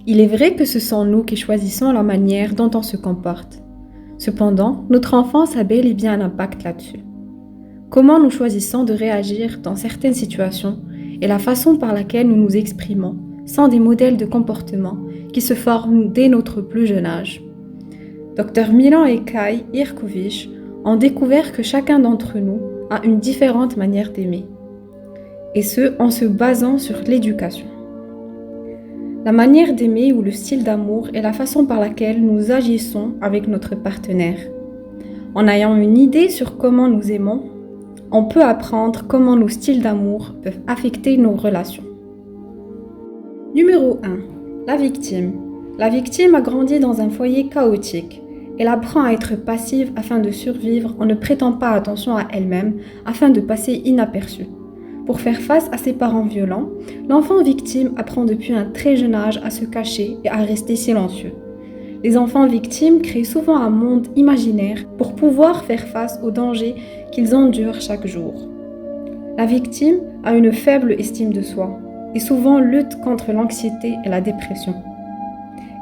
Il est vrai que ce sont nous qui choisissons la manière dont on se comporte. Cependant, notre enfance a bel et bien un impact là-dessus. Comment nous choisissons de réagir dans certaines situations et la façon par laquelle nous nous exprimons sont des modèles de comportement qui se forment dès notre plus jeune âge. Dr Milan et Kai Irkovic ont découvert que chacun d'entre nous a une différente manière d'aimer, et ce en se basant sur l'éducation. La manière d'aimer ou le style d'amour est la façon par laquelle nous agissons avec notre partenaire. En ayant une idée sur comment nous aimons, on peut apprendre comment nos styles d'amour peuvent affecter nos relations. Numéro 1. La victime. La victime a grandi dans un foyer chaotique. Elle apprend à être passive afin de survivre en ne prêtant pas attention à elle-même afin de passer inaperçue. Pour faire face à ses parents violents, l'enfant victime apprend depuis un très jeune âge à se cacher et à rester silencieux. Les enfants victimes créent souvent un monde imaginaire pour pouvoir faire face aux dangers qu'ils endurent chaque jour. La victime a une faible estime de soi et souvent lutte contre l'anxiété et la dépression.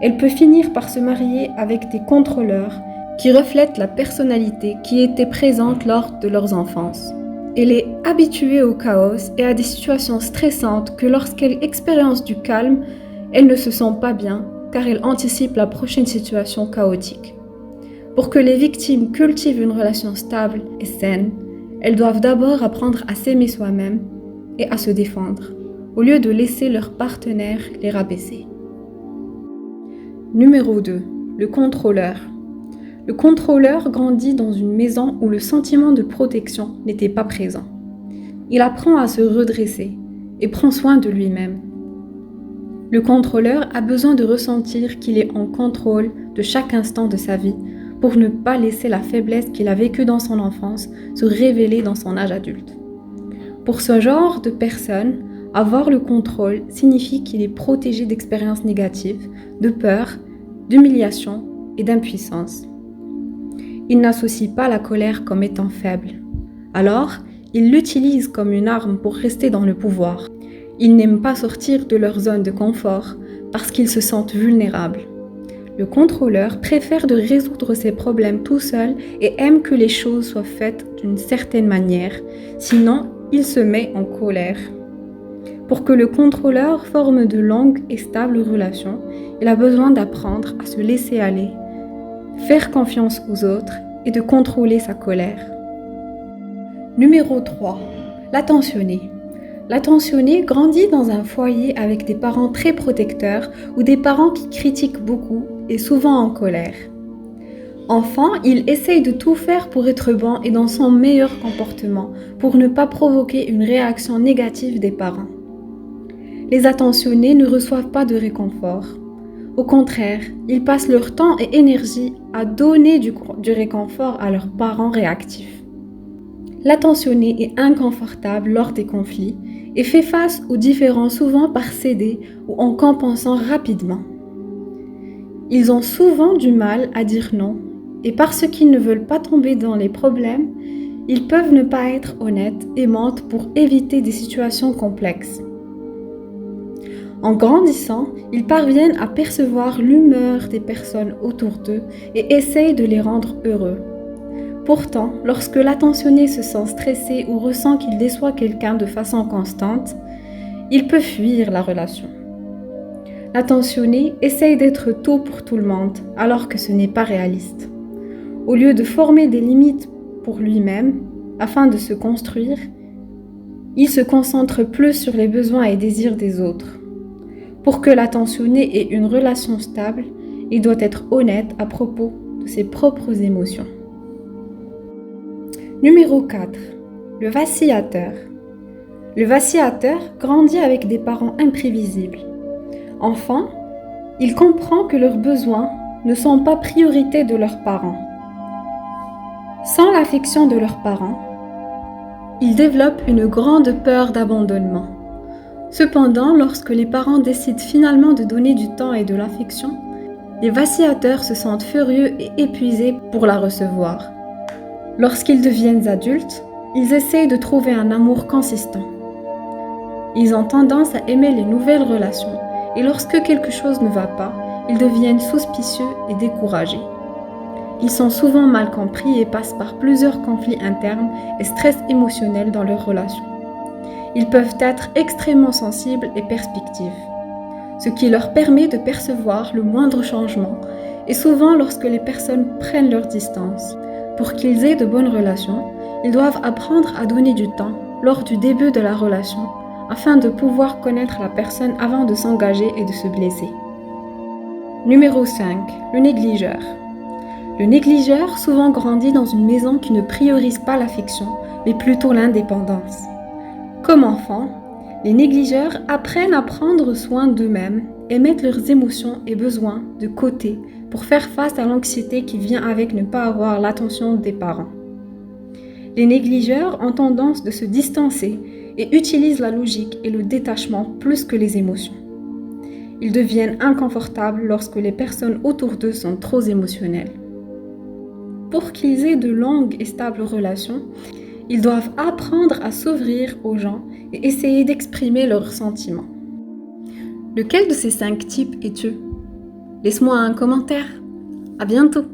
Elle peut finir par se marier avec des contrôleurs qui reflètent la personnalité qui était présente lors de leur enfance. Elle est habituée au chaos et à des situations stressantes que lorsqu'elle expérience du calme, elle ne se sent pas bien car elle anticipe la prochaine situation chaotique. Pour que les victimes cultivent une relation stable et saine, elles doivent d'abord apprendre à s'aimer soi-même et à se défendre, au lieu de laisser leur partenaire les rabaisser. Numéro 2. Le contrôleur. Le contrôleur grandit dans une maison où le sentiment de protection n'était pas présent. Il apprend à se redresser et prend soin de lui-même. Le contrôleur a besoin de ressentir qu'il est en contrôle de chaque instant de sa vie pour ne pas laisser la faiblesse qu'il a vécue dans son enfance se révéler dans son âge adulte. Pour ce genre de personne, avoir le contrôle signifie qu'il est protégé d'expériences négatives, de peur, d'humiliation et d'impuissance. Il n'associe pas la colère comme étant faible. Alors, il l'utilise comme une arme pour rester dans le pouvoir. Ils n'aiment pas sortir de leur zone de confort parce qu'ils se sentent vulnérables. Le contrôleur préfère de résoudre ses problèmes tout seul et aime que les choses soient faites d'une certaine manière, sinon il se met en colère. Pour que le contrôleur forme de longues et stables relations, il a besoin d'apprendre à se laisser aller, faire confiance aux autres et de contrôler sa colère. Numéro 3. L'attentionné. L'attentionné grandit dans un foyer avec des parents très protecteurs ou des parents qui critiquent beaucoup et souvent en colère. Enfant, il essaye de tout faire pour être bon et dans son meilleur comportement, pour ne pas provoquer une réaction négative des parents. Les attentionnés ne reçoivent pas de réconfort. Au contraire, ils passent leur temps et énergie à donner du réconfort à leurs parents réactifs. L'attentionné est inconfortable lors des conflits et fait face aux différends souvent par céder ou en compensant rapidement. Ils ont souvent du mal à dire non et parce qu'ils ne veulent pas tomber dans les problèmes, ils peuvent ne pas être honnêtes et mentent pour éviter des situations complexes. En grandissant, ils parviennent à percevoir l'humeur des personnes autour d'eux et essayent de les rendre heureux. Pourtant, lorsque l'attentionné se sent stressé ou ressent qu'il déçoit quelqu'un de façon constante, il peut fuir la relation. L'attentionné essaye d'être tout pour tout le monde, alors que ce n'est pas réaliste. Au lieu de former des limites pour lui-même, afin de se construire, il se concentre plus sur les besoins et désirs des autres. Pour que l'attentionné ait une relation stable, il doit être honnête à propos de ses propres émotions. Numéro 4. Le vacillateur. Le vacillateur grandit avec des parents imprévisibles. Enfant, il comprend que leurs besoins ne sont pas priorité de leurs parents. Sans l'affection de leurs parents, ils développent une grande peur d'abandonnement. Cependant, lorsque les parents décident finalement de donner du temps et de l'affection, les vacillateurs se sentent furieux et épuisés pour la recevoir. Lorsqu'ils deviennent adultes, ils essayent de trouver un amour consistant. Ils ont tendance à aimer les nouvelles relations Et lorsque quelque chose ne va pas, ils deviennent suspicieux et découragés. Ils sont souvent mal compris et passent par plusieurs conflits internes et stress émotionnel dans leurs relations. Ils peuvent être extrêmement sensibles et perspictifs, ce qui leur permet de percevoir le moindre changement, et souvent lorsque les personnes prennent leur distance. Pour qu'ils aient de bonnes relations, ils doivent apprendre à donner du temps lors du début de la relation afin de pouvoir connaître la personne avant de s'engager et de se blesser. Numéro 5. Le négligeur. Le négligeur souvent grandit dans une maison qui ne priorise pas l'affection, mais plutôt l'indépendance. Comme enfants, les négligeurs apprennent à prendre soin d'eux-mêmes et mettent leurs émotions et besoins de côté pour faire face à l'anxiété qui vient avec ne pas avoir l'attention des parents. Les négligeurs ont tendance de se distancer et utilisent la logique et le détachement plus que les émotions. Ils deviennent inconfortables lorsque les personnes autour d'eux sont trop émotionnelles. Pour qu'ils aient de longues et stables relations, ils doivent apprendre à s'ouvrir aux gens et essayer d'exprimer leurs sentiments. Lequel de ces 5 types es-tu? Laisse-moi un commentaire. À bientôt!